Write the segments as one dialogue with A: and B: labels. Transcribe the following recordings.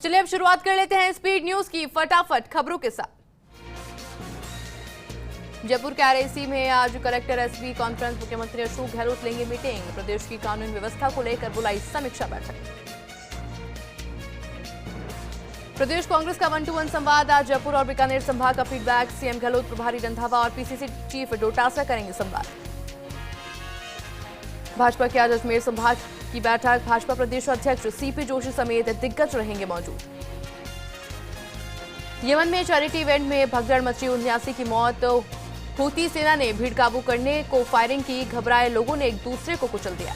A: चलिए अब शुरुआत कर लेते हैं स्पीड न्यूज की फटाफट खबरों के साथ। जयपुर के आरएसी में आज कलेक्टर एसपी कॉन्फ्रेंस, मुख्यमंत्री अशोक गहलोत लेंगे मीटिंग। प्रदेश की कानून व्यवस्था को लेकर बुलाई समीक्षा बैठक। प्रदेश कांग्रेस का 1-to-1 संवाद। आज जयपुर और बीकानेर संभाग का फीडबैक। सीएम गहलोत, प्रभारी रंधावा और पीसीसी चीफ डोटासरा करेंगे संवाद। भाजपा की आज अजमेर संभाग की बैठक। भाजपा प्रदेश अध्यक्ष सीपी जोशी समेत दिग्गज रहेंगे मौजूद। यमन में चैरिटी इवेंट में भगदड़ मची, 79 की मौत। हूती सेना ने भीड़ काबू करने को फायरिंग की, घबराए लोगों ने एक दूसरे को कुचल दिया।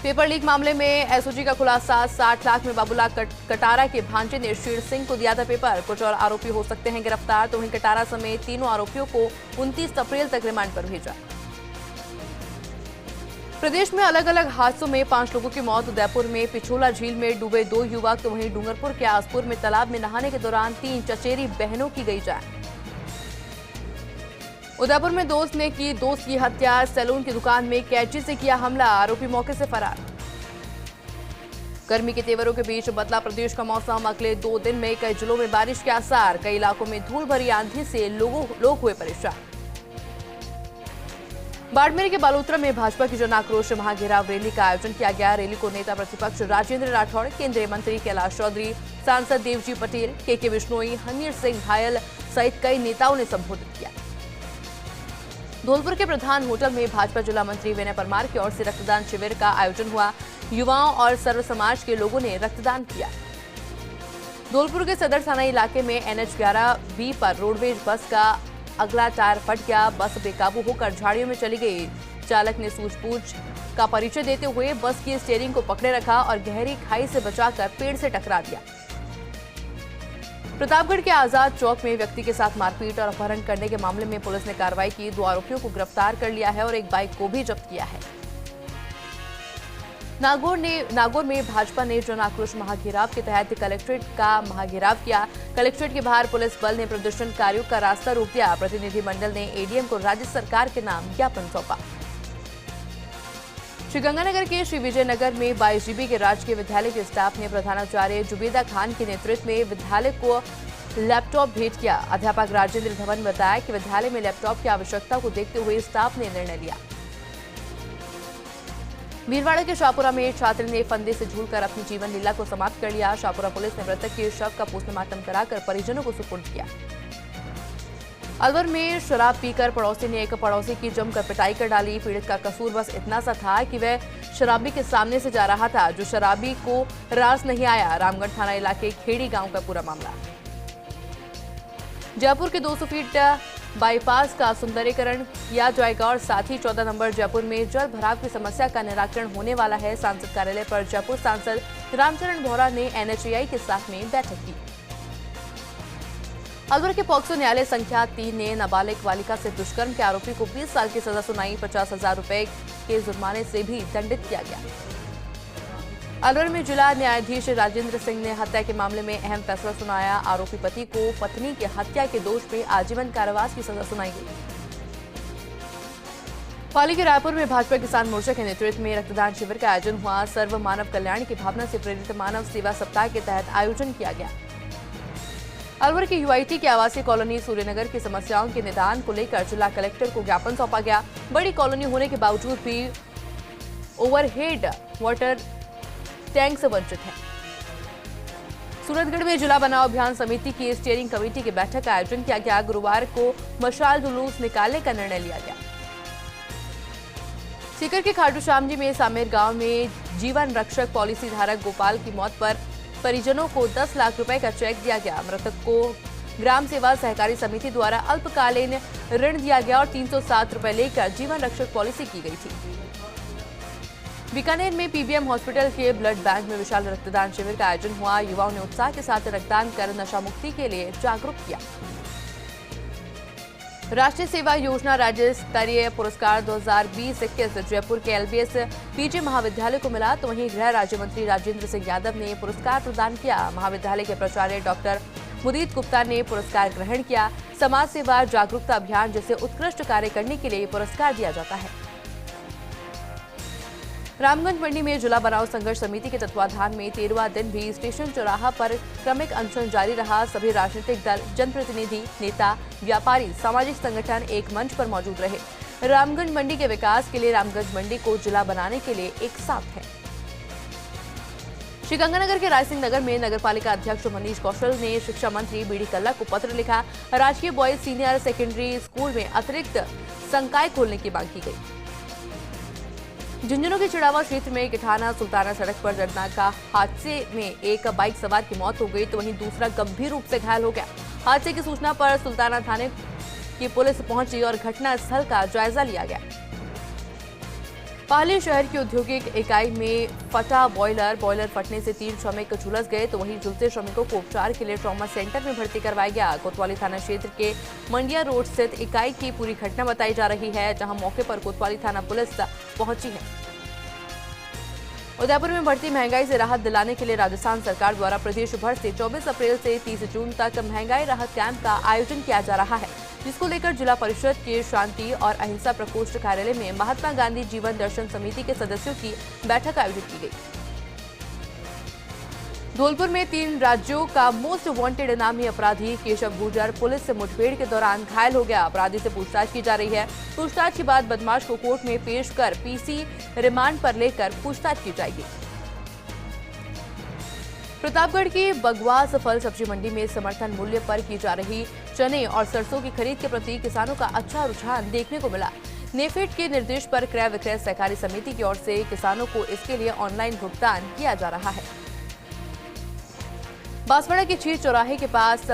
A: पेपर लीक मामले में एसओजी का खुलासा। 60 लाख में बाबूलाल कटारा के भांजे ने शेर सिंह को दिया था पेपर। कुछ और आरोपी हो सकते हैं गिरफ्तार, तो वहीं कटारा समेत तीनों आरोपियों को 29 अप्रैल तक रिमांड पर भेजा। प्रदेश में अलग अलग हादसों में 5 लोगों की मौत। उदयपुर में पिछोला झील में डूबे 2 युवक, तो वहीं डूंगरपुर के आसपुर में तालाब में नहाने के दौरान 3 चचेरी बहनों की गई जान। उदयपुर में दोस्त ने की दोस्त की हत्या। सैलून की दुकान में कैंची से किया हमला, आरोपी मौके से फरार। गर्मी के तेवरों के बीच बदला प्रदेश का मौसम। अगले 2 दिन में कई जिलों में बारिश के आसार। कई इलाकों में धूल भरी आंधी से लोग हुए परेशान। बाड़मेर के बालोतरा में भाजपा की जन आक्रोश महाघेराव रैली का आयोजन किया गया। रैली को नेता प्रतिपक्ष राजेंद्र राठौड़, केंद्रीय मंत्री कैलाश चौधरी, सांसद देवजी पटेल, के बिश्नोई, हनीर सिंह घायल सहित कई नेताओं ने संबोधित किया। धौलपुर के प्रधान होटल में भाजपा जिला मंत्री विनय परमार की ओर से रक्तदान शिविर का आयोजन हुआ। युवाओं और सर्व समाज के लोगों ने रक्तदान किया। धौलपुर के सदर थाना इलाके में NH11B पर रोडवेज बस का अगला टायर फट गया। बस बेकाबू होकर झाड़ियों में चली गई। चालक ने सूझबूझ का परिचय देते हुए बस की स्टीयरिंग को पकड़े रखा और गहरी खाई से बचाकर पेड़ से टकरा दिया। प्रतापगढ़ के आजाद चौक में व्यक्ति के साथ मारपीट और अपहरण करने के मामले में पुलिस ने कार्रवाई की। 2 आरोपियों को गिरफ्तार कर लिया है और एक बाइक को भी जब्त किया है। नागौर में भाजपा ने जन आक्रोश महाघेराव के तहत कलेक्ट्रेट का महाघेराव किया। कलेक्ट्रेट के बाहर पुलिस बल ने प्रदर्शनकारियों का रास्ता रोक दिया। प्रतिनिधिमंडल ने एडीएम को राज्य सरकार के नाम ज्ञापन सौंपा। श्रीगंगानगर के श्री विजयनगर में 22 जीबी के राजकीय विद्यालय के स्टाफ ने प्रधानाचार्य जुबेदा खान के नेतृत्व में विद्यालय को लैपटॉप भेंट किया। अध्यापक राजेंद्र धवन ने बताया कि विद्यालय में लैपटॉप की आवश्यकता को देखते हुए स्टाफ ने निर्णय लिया। भीलवाड़ा के शाहपुरा में छात्र ने फंदे से झूलकर अपनी जीवन लीला को समाप्त कर लिया। शाहपुरा पुलिस ने मृतक के शव का पोस्टमार्टम कराकर परिजनों को सुपुर्द किया। अलवर में शराब पीकर पड़ोसी ने एक पड़ोसी की जमकर पिटाई कर डाली। पीड़ित का कसूर बस इतना सा था कि वह शराबी के सामने से जा रहा था, जो शराबी को रास नहीं आया। रामगढ़ थाना इलाके खेड़ी गांव का पूरा मामला। जयपुर के 200 फीट बाईपास का सुंदरीकरण किया जाएगा और साथ ही 14 नंबर जयपुर में जल भराव की समस्या का निराकरण होने वाला है। सांसद कार्यालय पर जयपुर सांसद रामचरण बोहरा ने NHAI के साथ में बैठक की। अलवर के पॉक्सो न्यायालय संख्या 3 ने नाबालिग बालिका से दुष्कर्म के आरोपी को 20 साल की सजा सुनाई। 50,000 रुपए के जुर्माने से भी दंडित किया गया। अलवर में जिला न्यायाधीश राजेंद्र सिंह ने हत्या के मामले में अहम फैसला सुनाया। आरोपी पति को पत्नी की हत्या के दोष में आजीवन कारावास की सजा सुनाई गई। पाली के रायपुर में भाजपा किसान मोर्चा के नेतृत्व में रक्तदान शिविर का आयोजन हुआ। सर्व मानव कल्याण की भावना से प्रेरित मानव सेवा सप्ताह के तहत आयोजन किया गया। अलवर के UIT की आवासीय कॉलोनी सूर्यनगर की समस्याओं के निदान को लेकर जिला कलेक्टर को ज्ञापन सौंपा गया। बड़ी कॉलोनी होने के बावजूद भी ओवरहेड वाटर टैंक से वंचित है। सूरतगढ़ में जिला बनाओ अभियान समिति की स्टीयरिंग कमेटी की बैठक का आयोजन किया गया। गुरुवार को मशाल जुलूस निकालने का निर्णय लिया गया। सीकर के खाटू श्याम जी में सामेर गांव में जीवन रक्षक पॉलिसी धारक गोपाल की मौत पर परिजनों को 10 लाख रुपए का चेक दिया गया। मृतक को ग्राम सेवा सहकारी समिति द्वारा अल्पकालीन ऋण दिया गया और 307 रुपए लेकर जीवन रक्षक पॉलिसी की गई थी। बीकानेर में PBM हॉस्पिटल के ब्लड बैंक में विशाल रक्तदान शिविर का आयोजन हुआ। युवाओं ने उत्साह के साथ रक्तदान कर नशा मुक्ति के लिए जागरूक किया। राष्ट्रीय सेवा योजना राज्य स्तरीय पुरस्कार 2020-21 जयपुर के LBS PG महाविद्यालय को मिला, तो वहीं गृह राज्य मंत्री राजेंद्र सिंह यादव ने पुरस्कार प्रदान किया। महाविद्यालय के प्राचार्य डॉक्टर मुदीत गुप्ता ने पुरस्कार ग्रहण किया। समाज सेवा जागरूकता अभियान जैसे उत्कृष्ट कार्य करने के लिए पुरस्कार दिया जाता है। रामगंज मंडी में जिला बनाव संघर्ष समिति के तत्वाधान में 13वां दिन भी स्टेशन चौराहा पर क्रमिक अनशन जारी रहा। सभी राजनीतिक दल, जनप्रतिनिधि, नेता, व्यापारी, सामाजिक संगठन एक मंच पर मौजूद रहे। रामगंज मंडी के विकास के लिए रामगंज मंडी को जिला बनाने के लिए एक साथ है। श्रीगंगानगर के रायसिंह नगर में नगरपालिका अध्यक्ष मनीष कौशल ने शिक्षा मंत्री बीडी कल्ला को पत्र लिखा। राजकीय बॉयज सीनियर सेकेंडरी स्कूल में अतिरिक्त संकाय खोलने की मांग की गई। झुंझुनू के चिड़ावा क्षेत्र में किठाना सुल्ताना सड़क पर दर्दनाक हादसे में एक बाइक सवार की मौत हो गई तो वहीं दूसरा गंभीर रूप से घायल हो गया। हादसे की सूचना पर सुल्ताना थाने की पुलिस पहुंची और घटना स्थल का जायजा लिया गया। पाली शहर की औद्योगिक इकाई में फटा बॉयलर फटने से 3 श्रमिक झुलस गए तो वहीं झुलसे श्रमिकों को उपचार के लिए ट्रॉमा सेंटर में भर्ती करवाया गया। कोतवाली थाना क्षेत्र के मंडिया रोड स्थित इकाई की पूरी घटना बताई जा रही है, जहां मौके पर कोतवाली थाना पुलिस पहुंची है। उदयपुर में बढ़ती महंगाई से राहत दिलाने के लिए राजस्थान सरकार द्वारा प्रदेश भर से 24 अप्रैल से 30 जून तक महंगाई राहत कैंप का आयोजन किया जा रहा है, जिसको लेकर जिला परिषद के शांति और अहिंसा प्रकोष्ठ कार्यालय में महात्मा गांधी जीवन दर्शन समिति के सदस्यों की बैठक आयोजित की गई। धौलपुर में 3 राज्यों का मोस्ट वांटेड इनामी अपराधी केशव गुर्जर पुलिस से मुठभेड़ के दौरान घायल हो गया। अपराधी से पूछताछ की जा रही है। पूछताछ के बाद बदमाश को कोर्ट में पेश कर पीसी रिमांड पर लेकर पूछताछ की जाएगी। प्रतापगढ़ की बगवास फल सब्जी मंडी में समर्थन मूल्य पर की जा रही चने और सरसों की खरीद के प्रति किसानों का अच्छा रुझान देखने को मिला। नेफेड के निर्देश पर क्रय विक्रय सहकारी समिति की ओर से किसानों को इसके लिए ऑनलाइन भुगतान किया जा रहा है। बांसवाड़ा के चीर चौराहे के पास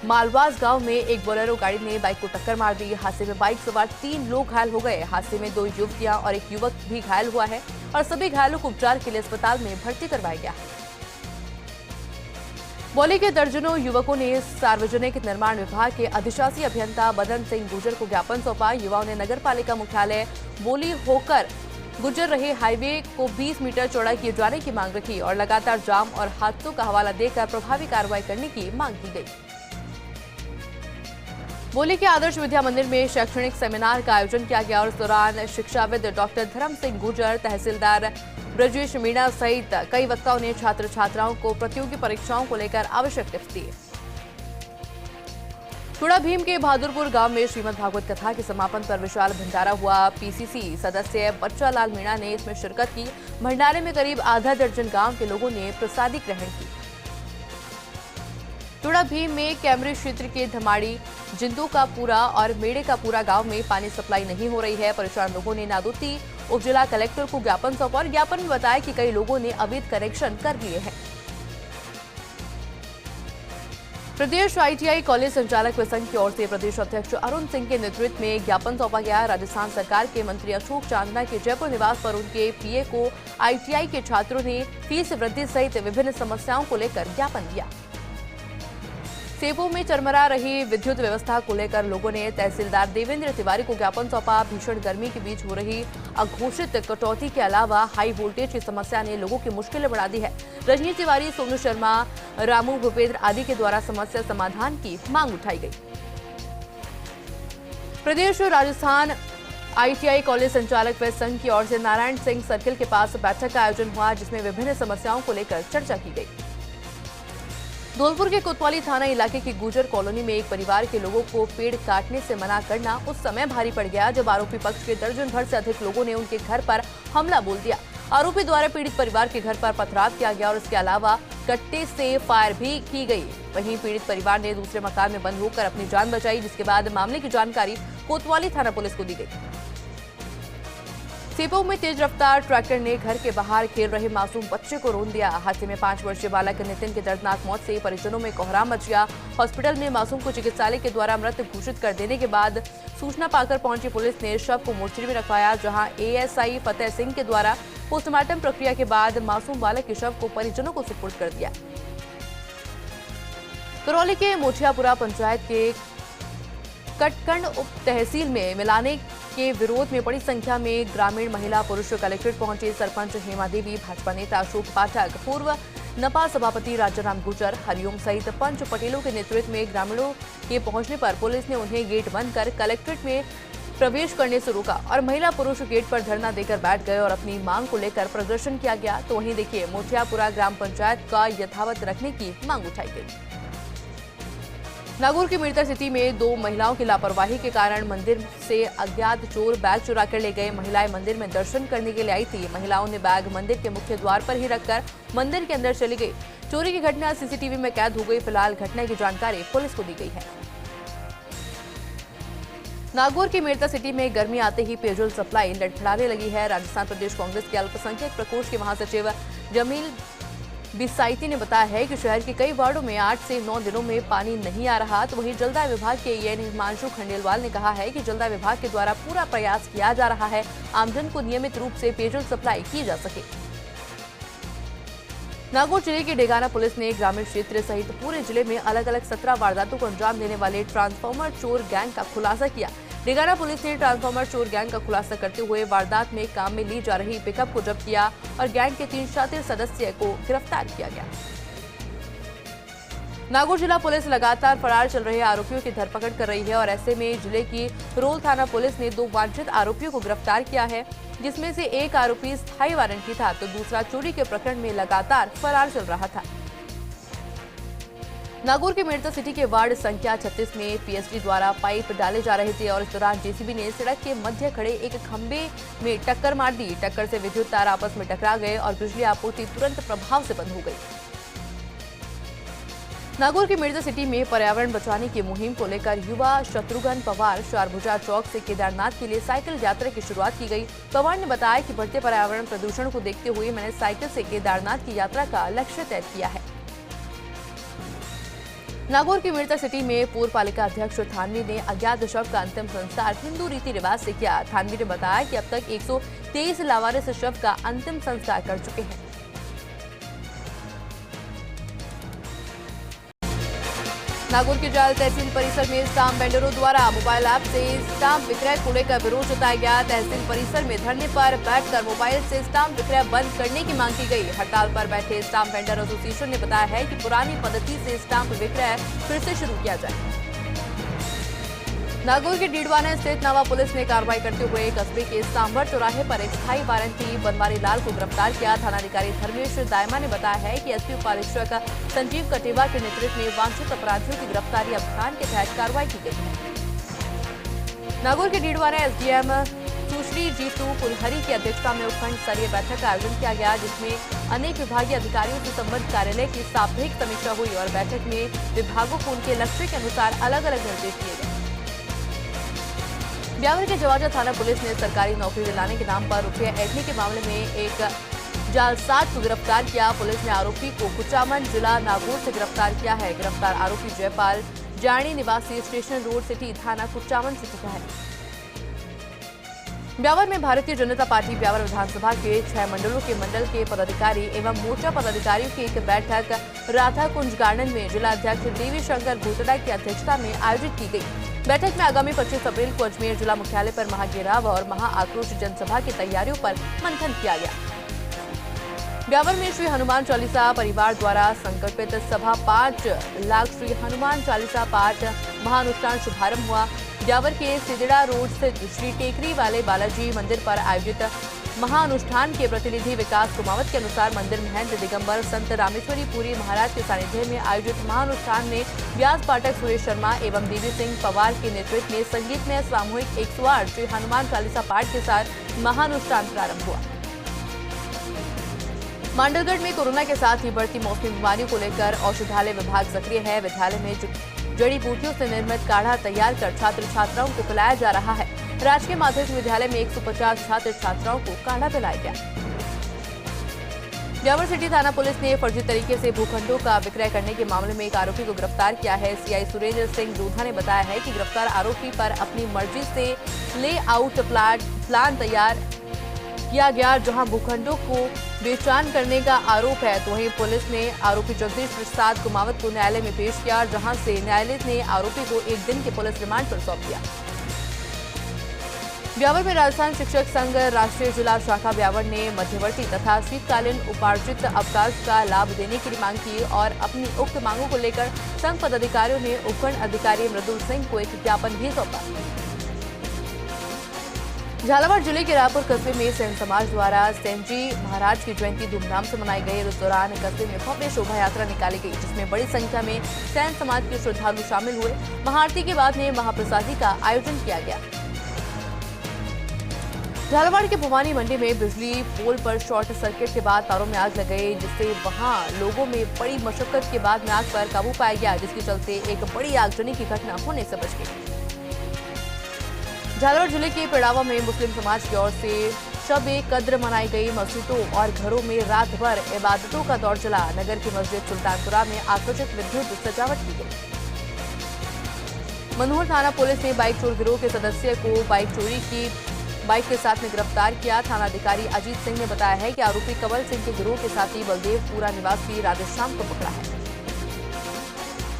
A: मालवास गांव में एक बोलेरो गाड़ी ने बाइक को टक्कर मार दी। हादसे में बाइक सवार 3 लोग घायल हो गए। हादसे में 2 युवतियां और एक युवक भी घायल हुआ है और सभी घायलों को उपचार के लिए अस्पताल में भर्ती करवाया गया। बौली के दर्जनों युवकों ने सार्वजनिक निर्माण विभाग के अधिशासी अभियंता बदन सिंह गुर्जर को ज्ञापन सौंपा। युवाओं ने नगर पालिका मुख्यालय बोली होकर गुजर रहे हाईवे को 20 मीटर चौड़ा किए जाने की मांग रखी और लगातार जाम और हादसों का हवाला देकर प्रभावी कार्रवाई करने की मांग की गई। बोली के आदर्श विद्या मंदिर में शैक्षणिक सेमिनार का आयोजन किया गया और इस दौरान शिक्षाविद डॉक्टर धर्म सिंह गुर्जर, तहसीलदार ब्रजेश मीणा सहित कई वक्ताओं ने छात्र छात्राओं को प्रतियोगी परीक्षाओं को लेकर आवश्यक टिप्स दिए। टुड़ा भीम के बहादुरपुर गांव में श्रीमद् भागवत कथा के समापन पर विशाल भंडारा हुआ। पीसीसी सदस्य बच्चा लाल मीणा ने इसमें शिरकत की। भंडारे में करीब आधा दर्जन गांव के लोगों ने प्रसादी ग्रहण की। टुड़ा भीम में कैमरे क्षेत्र के धमाड़ी, जिंदू का पूरा और मेड़े का पूरा गांव में पानी सप्लाई नहीं हो रही है। परेशान लोगों ने नादौती उप जिला कलेक्टर को ज्ञापन सौंपा और ज्ञापन में बताया कि कई लोगों ने अवैध कनेक्शन कर लिए हैं। प्रदेश आईटीआई कॉलेज संचालक व संघ की ओर से प्रदेश अध्यक्ष अरुण सिंह के नेतृत्व में ज्ञापन सौंपा गया। राजस्थान सरकार के मंत्री अशोक चांदना के जयपुर निवास पर उनके पीए को आईटीआई के छात्रों ने फीस वृद्धि सहित विभिन्न समस्याओं को लेकर ज्ञापन दिया। सेबों में चरमरा रही विद्युत व्यवस्था को लेकर लोगों ने तहसीलदार देवेंद्र तिवारी को ज्ञापन सौंपा। भीषण गर्मी के बीच हो रही अघोषित कटौती के अलावा हाई वोल्टेज की समस्या ने लोगों की मुश्किलें बढ़ा दी है। रजनी तिवारी, सोनू शर्मा, रामू भूपेंद्र आदि के द्वारा समस्या समाधान की मांग उठाई गई। प्रदेश राजस्थान आईटीआई कॉलेज संचालक व संघ की ओर से नारायण सिंह सर्किल के पास बैठक का आयोजन हुआ, जिसमें विभिन्न समस्याओं को लेकर चर्चा की गई। धौलपुर के कोतवाली थाना इलाके की गुर्जर कॉलोनी में एक परिवार के लोगों को पेड़ काटने से मना करना उस समय भारी पड़ गया जब आरोपी पक्ष के दर्जन भर से अधिक लोगों ने उनके घर पर हमला बोल दिया। आरोपी द्वारा पीड़ित परिवार के घर पर पथराव किया गया और इसके अलावा कट्टे से फायर भी की गई। वहीं पीड़ित परिवार ने दूसरे मकान में बंद होकर अपनी जान बचाई, जिसके बाद मामले की जानकारी कोतवाली थाना पुलिस को दी गई। सेपो में तेज रफ्तार ट्रैक्टर ने घर के बाहर खेल रहे मासूम बच्चे को रौंद दिया। हादसे में 5 वर्षीय बालक नितिन की दर्दनाक मौत से परिजनों में कोहराम मच गया। हॉस्पिटल में मासूम को चिकित्सालय के द्वारा मृत घोषित कर देने के बाद सूचना पाकर पहुंची पुलिस ने शव को मोर्चरी में रखवाया, जहां एएसआई फतेह सिंह के द्वारा पोस्टमार्टम प्रक्रिया के बाद मासूम बालक के शव को परिजनों को सुपुर्द कर दिया। करौली के मोठियापुरा पंचायत के कटकंड उप तहसील में मिलाने के विरोध में बड़ी संख्या में ग्रामीण महिला पुरुष कलेक्ट्रेट पहुंचे। सरपंच हेमा देवी, भाजपा नेता अशोक पाठक, पूर्व नपा सभापति राजाराम गुर्जर, हरिओम सहित पंच पटेलों के नेतृत्व में ग्रामीणों के पहुंचने पर पुलिस ने उन्हें गेट बंद कर कलेक्ट्रेट में प्रवेश करने से रोका और महिला पुरुष गेट पर धरना देकर बैठ गए और अपनी मांग को लेकर प्रदर्शन किया गया। तो वहीं देखिए मोतियापुरा ग्राम पंचायत का यथावत रखने की मांग उठाई गई। नागौर की मीरता सिटी में 2 महिलाओं की लापरवाही के कारण मंदिर से अज्ञात चोर बैग चुरा कर ले गए। महिलाएं मंदिर में दर्शन करने के लिए आई थी। महिलाओं ने बैग मंदिर के मुख्य द्वार पर ही रखकर मंदिर के अंदर चली गई। चोरी की घटना सीसीटीवी में कैद हो गई। फिलहाल घटना की जानकारी पुलिस को दी गई है। नागौर की मीरता सिटी में गर्मी आते ही पेयजल सप्लाई लड़खड़ाने लगी है। राजस्थान प्रदेश कांग्रेस के अल्पसंख्यक प्रकोष्ठ के महासचिव जमील बिसाइती ने बताया है कि शहर के कई वार्डों में 8 से 9 दिनों में पानी नहीं आ रहा। तो वहीं जलदाय विभाग के एएन हिमांशु खंडेलवाल ने कहा है कि जलदाय विभाग के द्वारा पूरा प्रयास किया जा रहा है, आमजन को नियमित रूप से पेयजल सप्लाई की जा सके। नागौर जिले की डेगाना पुलिस ने ग्रामीण क्षेत्र सहित पूरे जिले में अलग अलग 17 वारदातों को अंजाम देने वाले ट्रांसफार्मर चोर गैंग का खुलासा किया। डेगाना पुलिस ने ट्रांसफार्मर चोर गैंग का खुलासा करते हुए वारदात में काम में ली जा रही पिकअप को जब्त किया और गैंग के 3 शातिर सदस्य को गिरफ्तार किया गया। नागौर जिला पुलिस लगातार फरार चल रहे आरोपियों की धरपकड़ कर रही है और ऐसे में जिले की रोल थाना पुलिस ने 2 वांछित आरोपियों को गिरफ्तार किया है, जिसमें से एक आरोपी स्थायी वारंटी था तो दूसरा चोरी के प्रकरण में लगातार फरार चल रहा था। नागौर के मीरता सिटी के वार्ड संख्या 36 में पीएसडी द्वारा पाइप डाले जा रहे थे और इस दौरान जेसीबी ने सड़क के मध्य खड़े एक खंबे में टक्कर मार दी। टक्कर से विद्युत तार आपस में टकरा गए और बिजली आपूर्ति तुरंत प्रभाव से बंद हो गई। नागौर की मीरता सिटी में पर्यावरण बचाने की मुहिम को लेकर युवा शत्रुघ्न पवार चारभुजा चौक से केदारनाथ के लिए साइकिल यात्रा की शुरुआत की गई। पवार ने बताया कि बढ़ते पर्यावरण प्रदूषण को देखते हुए मैंने साइकिल से केदारनाथ की यात्रा का लक्ष्य तय किया है। नागौर की मीरता सिटी में पूर्व पालिका अध्यक्ष थानवी ने अज्ञात शव का अंतिम संस्कार हिंदू रीति रिवाज से किया। थानवी ने बताया कि अब तक 123 लावारिस शव का अंतिम संस्कार कर चुके हैं। नागौर के जाल तहसील परिसर में स्टाम्प वेंडरों द्वारा मोबाइल ऐप से स्टाम्प विक्रय को लेकर विरोध जताया गया। तहसील परिसर में धरने पर बैठकर मोबाइल से स्टाम्प विक्रय बंद करने की मांग की गई। हड़ताल पर बैठे स्टाम्प वेंडर एसोसिएशन ने बताया है कि पुरानी पद्धति से स्टाम्प विक्रय फिर से शुरू किया जाए। नागौर के डीडवाना स्थित नवा पुलिस ने कार्रवाई करते हुए कस्बे के सांभर चौराहे पर एक स्थायी वारंटी बनवारी लाल को गिरफ्तार किया। थानाधिकारी धर्मेश दायमा ने बताया है कि एसपी उपाधीक्षक संजीव कटेवा के नेतृत्व में वांछित अपराधियों की गिरफ्तारी अभियान के तहत कार्रवाई की गई है। नागौर के डीडवाना एसडीएम सुश्री जीतू पुलहरी की अध्यक्षता में उपखंड स्तरीय बैठक का आयोजन किया गया, जिसमें अनेक विभागीय अधिकारियों से संबंधित कार्यालय की साप्ताहिक समीक्षा हुई और बैठक में विभागों को उनके लक्ष्य के अनुसार अलग अलग निर्देश दिए गए। ब्यावर के जवाजा थाना पुलिस ने सरकारी नौकरी दिलाने के नाम पर रुपये ऐंठने के मामले में एक जालसाज को गिरफ्तार किया। पुलिस ने आरोपी को कुचामन जिला नागौर से गिरफ्तार किया है। गिरफ्तार आरोपी जयपाल जानी निवासी स्टेशन रोड सिटी थाना कुचामन सिटी का है। ब्यावर में भारतीय जनता पार्टी ब्यावर विधानसभा के 6 मंडलों के मंडल के पदाधिकारी एवं मोर्चा पदाधिकारियों की एक बैठक राधा कुंज गार्डन में जिला अध्यक्ष देवी शंकर भूतड़ा की अध्यक्षता में आयोजित की गई। बैठक में आगामी 25 अप्रैल को अजमेर जिला मुख्यालय पर महाघेराव और महाआक्रोश जनसभा की तैयारियों पर मंथन किया गया। ब्यावर में श्री हनुमान चालीसा परिवार द्वारा संकल्पित सभा 5 लाख श्री हनुमान चालीसा पाठ महानुष्ठान शुभारंभ हुआ। ब्यावर के सिदड़ा रोड स्थित श्री टेकरी वाले बालाजी मंदिर पर आयोजित महाअनुष्ठान के प्रतिनिधि विकास कुमावत के अनुसार मंदिर महंत दिगंबर संत रामेश्वरी पुरी महाराज के सानिध्य में आयोजित महाअनुष्ठान में व्यास पाठक सुरेश शर्मा एवं देवी सिंह पवार के नेतृत्व में संगीत में सामूहिक 108 श्री हनुमान चालीसा पाठ के साथ महाअनुष्ठान प्रारंभ हुआ। मांडलगढ़ में कोरोना के साथ ही बढ़ती मौसमी बीमारियों को लेकर औषधालय विभाग सक्रिय है। विद्यालय में जड़ी बूटियों से निर्मित काढ़ा तैयार कर छात्र छात्राओं को पिलाया जा रहा है। राजकीय माध्यमिक विद्यालय में 150 छात्र छात्राओं को काढ़ा पिलाया गया। ब्यावर सिटी थाना पुलिस ने फर्जी तरीके से भूखंडों का विक्रय करने के मामले में एक आरोपी को गिरफ्तार किया है। सीआई सुरेंद्र सिंह लोधा ने बताया है कि गिरफ्तार आरोपी पर अपनी मर्जी से लेआउट प्लान तैयार किया गया, जहां भूखंडों को बेचान करने का आरोप है। तो वहीं पुलिस ने आरोपी जगदीश प्रसाद कुमावत को न्यायालय में पेश किया, जहां से न्यायालय ने आरोपी को 1 दिन के पुलिस रिमांड पर सौंप दिया। ब्यावर में राजस्थान शिक्षक संघ राष्ट्रीय जिला शाखा ब्यावर ने मध्यवर्ती तथा शीतकालीन उपार्जित अवकाश का लाभ देने की मांग की और अपनी उक्त मांगों को लेकर संघ पदाधिकारियों ने उपखंड अधिकारी मृदुल सिंह को एक ज्ञापन भी सौंपा। झालावाड़ जिले के रायपुर कस्बे में सेन समाज द्वारा सेनजी महाराज की जयंती धूमधाम से मनाई गई। इस दौरान कस्बे में भव्य शोभा यात्रा निकाली गई, जिसमें बड़ी संख्या में सेन समाज के श्रद्धालु शामिल हुए। महाआरती के बाद में महाप्रसादी का आयोजन किया गया। झालावाड़ के भवानी मंडी में बिजली पोल पर शॉर्ट सर्किट के बाद तारों में आग लग गई, जिससे वहां लोगों में बड़ी मशक्कत के बाद में आग पर काबू पाया गया, जिसके चलते एक बड़ी आगजनी की घटना होने से बच गई। झालावाड़ जिले के पेड़ावा में मुस्लिम समाज की ओर से शब-ए-कद्र मनाई गई। मस्जिदों और घरों में रात भर इबादतों का दौर चला। नगर की मस्जिद सुल्तानपुरा में आकर्षक विद्युत सजावट की गई। मनोहर थाना पुलिस ने बाइक चोर गिरोह के सदस्य को बाइक चोरी की बाइक के साथ में गिरफ्तार किया। थानाधिकारी अजीत सिंह ने बताया है कि आरोपी कमल सिंह के गिरोह के साथी बलदेवपुरा निवासी राधेश्याम को पकड़ा है।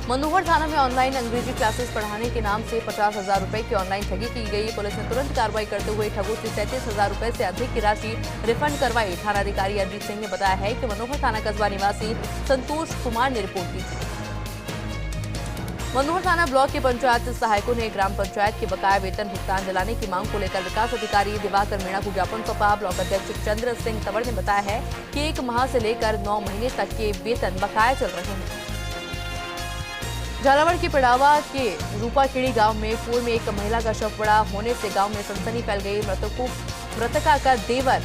A: मनोहर थाना में ऑनलाइन अंग्रेजी क्लासेस पढ़ाने के नाम से 50,000 रुपए की ऑनलाइन ठगी की गई। पुलिस ने तुरंत कार्रवाई करते हुए ठगों से 37,000 रुपए से अधिक की राशि रिफंड करवाई। थानाधिकारी अजीत सिंह ने बताया है कि मनोहर थाना कस्बा निवासी संतोष कुमार ने रिपोर्ट की थी। मनोहर थाना ब्लॉक के पंचायत सहायकों ने ग्राम पंचायत के बकाया वेतन भुगतान दिलाने की मांग को लेकर विकास अधिकारी दिवाकर मीणा को ज्ञापन सौंपा। ब्लॉक अध्यक्ष चंद्र सिंह तंवर ने बताया है कि 1 माह से लेकर 9 महीने तक के वेतन बकाया चल रहे हैं। झालावाड़ के पेड़ावा के रूपाखेड़ी गांव में कुएं में एक महिला का शव पड़ा होने से गांव में सनसनी फैल गई। मृतका का देवर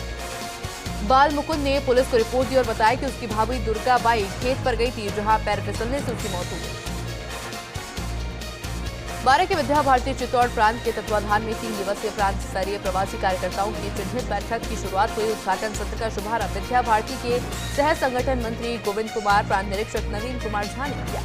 A: बाल मुकुंद ने पुलिस को रिपोर्ट दी और बताया कि उसकी भाभी दुर्गा बाई खेत पर गई थी, जहां पैर फिसलने से उसकी मौत हो गई। बारह के विद्या भारती चित्तौड़ प्रांत के तत्वाधान में 3 दिवसीय प्रांत स्तरीय प्रवासी कार्यकर्ताओं की चिन्हित बैठक की शुरुआत हुई। उद्घाटन सत्र का शुभारंभ विद्या भारती के सह संगठन मंत्री गोविंद कुमार, प्रांत निरीक्षक नवीन कुमार झा ने किया।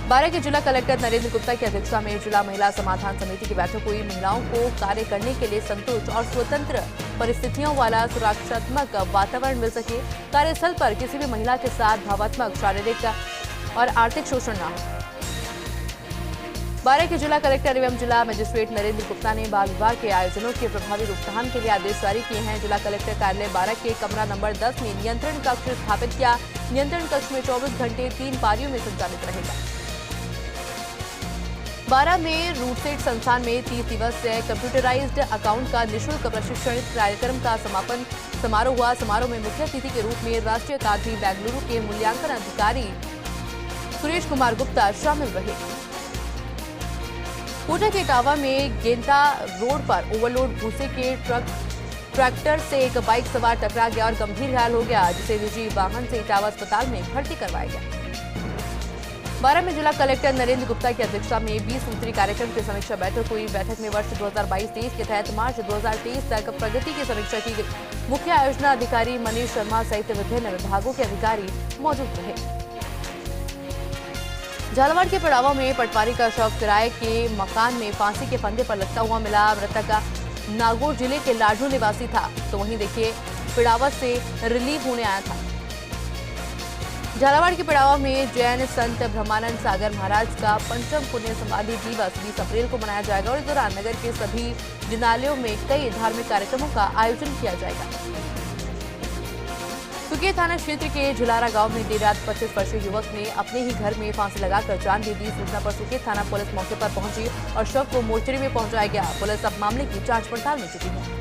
A: बारह के जिला कलेक्टर नरेंद्र गुप्ता की अध्यक्षता में जिला महिला समाधान समिति की बैठक हुई। महिलाओं को कार्य करने के लिए संतोष और स्वतंत्र परिस्थितियों वाला सुरक्षात्मक वातावरण मिल सके, कार्यस्थल पर किसी भी महिला के साथ भावात्मक, शारीरिक और आर्थिक शोषण न हो। बारह के जिला कलेक्टर एवं जिला मजिस्ट्रेट नरेंद्र गुप्ता ने बाल विवाह के आयोजनों के प्रभावी रोकथाम के लिए आदेश जारी किए हैं। जिला कलेक्टर कार्यालय बारह के कमरा नंबर 10 में नियंत्रण कक्ष स्थापित किया। नियंत्रण कक्ष में 24 घंटे 3 पारियों में संचालित रहेगा। 12 में रूटसेट संस्थान में 30 दिवसीय कंप्यूटराइज्ड अकाउंट का निःशुल्क प्रशिक्षण कार्यक्रम का समापन समारोह हुआ। समारोह में मुख्य अतिथि के रूप में राष्ट्रीय अकादमी बेंगलुरु के मूल्यांकन अधिकारी सुरेश कुमार गुप्ता शामिल रहे। कोटा के इटावा में गेंदा रोड पर ओवरलोड भूसे के ट्रैक्टर से एक बाइक सवार टकरा गया और गंभीर घायल हो गया, जिसे निजी वाहन से इटावा अस्पताल में भर्ती करवाया गया। 12 में जिला कलेक्टर नरेंद्र गुप्ता की अध्यक्षता में 20 सूत्री कार्यक्रम की समीक्षा बैठक हुई। बैठक में वर्ष 2022-23 के तहत मार्च 2023 तक प्रगति की समीक्षा की गई। मुख्य आयोजना अधिकारी मनीष शर्मा सहित विभिन्न विभागों के अधिकारी मौजूद रहे। झालावाड़ के पेड़ावा में पटवारी का शव किराए के मकान में फांसी के फंदे पर लटका हुआ मिला। मृतक नागौर जिले के लाडू निवासी था, तो वहीं देखिए पेड़ावा से रिलीव होने आया था। झालावाड़ के पेड़ावा में जैन संत ब्रह्मानंद सागर महाराज का पंचम पुण्य समाधि दिवस 20 अप्रैल को मनाया जाएगा और इस दौरान नगर के सभी जिनालयों में कई धार्मिक कार्यक्रमों का आयोजन किया जाएगा। सुकेत थाना क्षेत्र के झुलारा गांव में देर रात 25 वर्षीय युवक ने अपने ही घर में फांसी लगाकर जान दे दी। सूचना पर सुकेत थाना पुलिस मौके पर पहुंची और शव को मोर्चरी में पहुंचाया गया। पुलिस अब मामले की जांच पड़ताल में जुटी है।